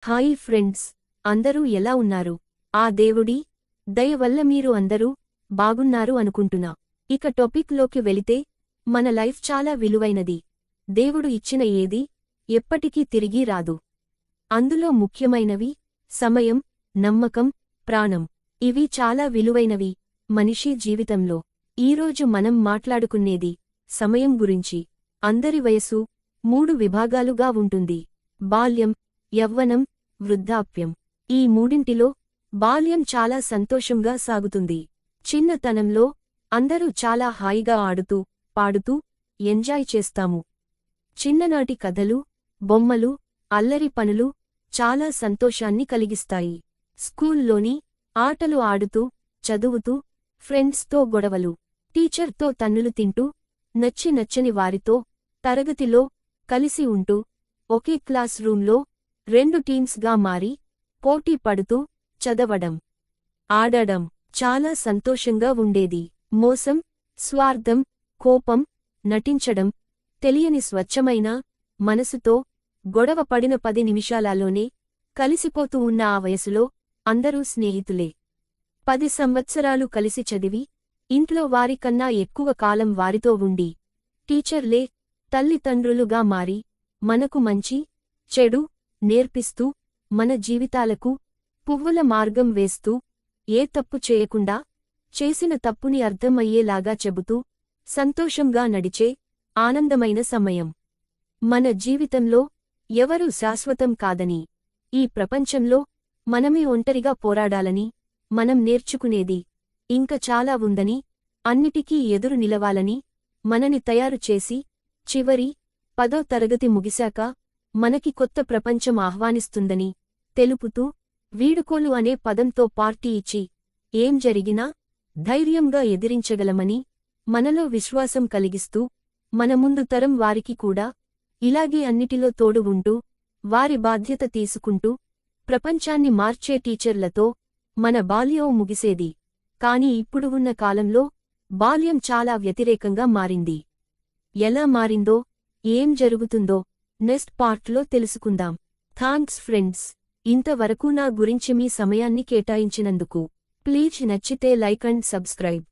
Hi friends, అందరూ ఎలా ఉన్నారు? ఆ దేవుడి దయ వల్ల మీరు అందరూ బాగున్నారు అనుకుంటున్నా. ఇక టాపిక్ లోకి వెళితే, మన లైఫ్ చాలా విలువైనది. దేవుడు ఇచ్చిన ఏది ఎప్పటికీ తిరిగి రాదు. అందులో ముఖ్యమైనవి సమయం, నమ్మకం, ప్రాణం. ఇవి చాలా విలువైనవి మనిషి జీవితంలో. ఈరోజు మనం మాట్లాడుకునేది సమయం గురించి. అందరి వయసు 3 విభాగాలుగా ఉంటుంది: బాల్యం, యవ్వనం, వృద్ధాప్యం. ఈ మూడింటిలో బాల్యం చాలా సంతోషంగా సాగుతుంది. చిన్నతనంలో అందరూ చాలా హాయిగా ఆడుతూ, పాడుతూ ఎంజాయ్ చేస్తాము. చిన్ననాటి కథలు, బొమ్మలు, అల్లరి పనులు చాలా సంతోషాన్ని కలిగిస్తాయి. స్కూల్లోని ఆటలు ఆడుతూ, చదువుతూ, ఫ్రెండ్స్తో గొడవలు, టీచర్తో తన్నులు తింటూ, నచ్చని వారితో తరగతిలో కలిసి ఉంటూ, ఒకే క్లాస్ రూంలో 2 టీమ్స్గా మారి పోటీ పడుతూ చదవడం, ఆడడం చాలా సంతోషంగా ఉండేది. మోసం, స్వార్థం, కోపం, నటించడం, తెలియని స్వచ్ఛమైన మనసుతో గొడవ పడిన 10 నిమిషాలలోనే కలిసిపోతూ ఉన్న ఆ వయసులో అందరూ స్నేహితులే. 10 సంవత్సరాలు కలిసి చదివి, ఇంట్లో వారికన్నా ఎక్కువ కాలం వారితో ఉండి, టీచర్లే తల్లిదండ్రులుగా మారి మనకు మంచి, చెడు నేర్పిస్తూ, మన జీవితాలకు పువ్వుల మార్గం వేస్తూ, ఏ తప్పు చేయకుండా చేసిన తప్పుని అర్థమయ్యేలాగా చెబుతూ, సంతోషంగా నడిచే ఆనందమైన సమయం. మన జీవితంలో ఎవరూ శాశ్వతం కాదని, ఈ ప్రపంచంలో మనమే ఒంటరిగా పోరాడాలని, మనం నేర్చుకునేది ఇంక చాలా ఉందని, అన్నిటికీ ఎదురు నిలవాలని మనని తయారు చేసి, చివరి 10వ తరగతి ముగిశాక మనకి కొత్త ప్రపంచం ఆహ్వానిస్తుందని తెలుపుతూ, వీడుకోలు అనే పదంతో పార్టీ ఇచ్చి, ఏం జరిగినా ధైర్యంగా ఎదిరించగలమని మనలో విశ్వాసం కలిగిస్తూ, మన ముందు తరం వారికి కూడా ఇలాగే అన్నిటిలో తోడు ఉంటూ, వారి బాధ్యత తీసుకుంటూ, ప్రపంచాన్ని మార్చే టీచర్లతో మన బాల్యం ముగిసేది. కాని ఇప్పుడు ఉన్న కాలంలో బాల్యం చాలా వ్యతిరేకంగా మారింది. ఎలా మారిందో, ఏం జరుగుతుందో నెక్స్ట్ పార్ట్లో తెలుసుకుందాం. థాంక్స్ ఫ్రెండ్స్, ఇంతవరకు నా గురించి మీ సమయాన్ని కేటాయించినందుకు. ప్లీజ్ నచ్చితే లైక్ అండ్ సబ్స్క్రైబ్.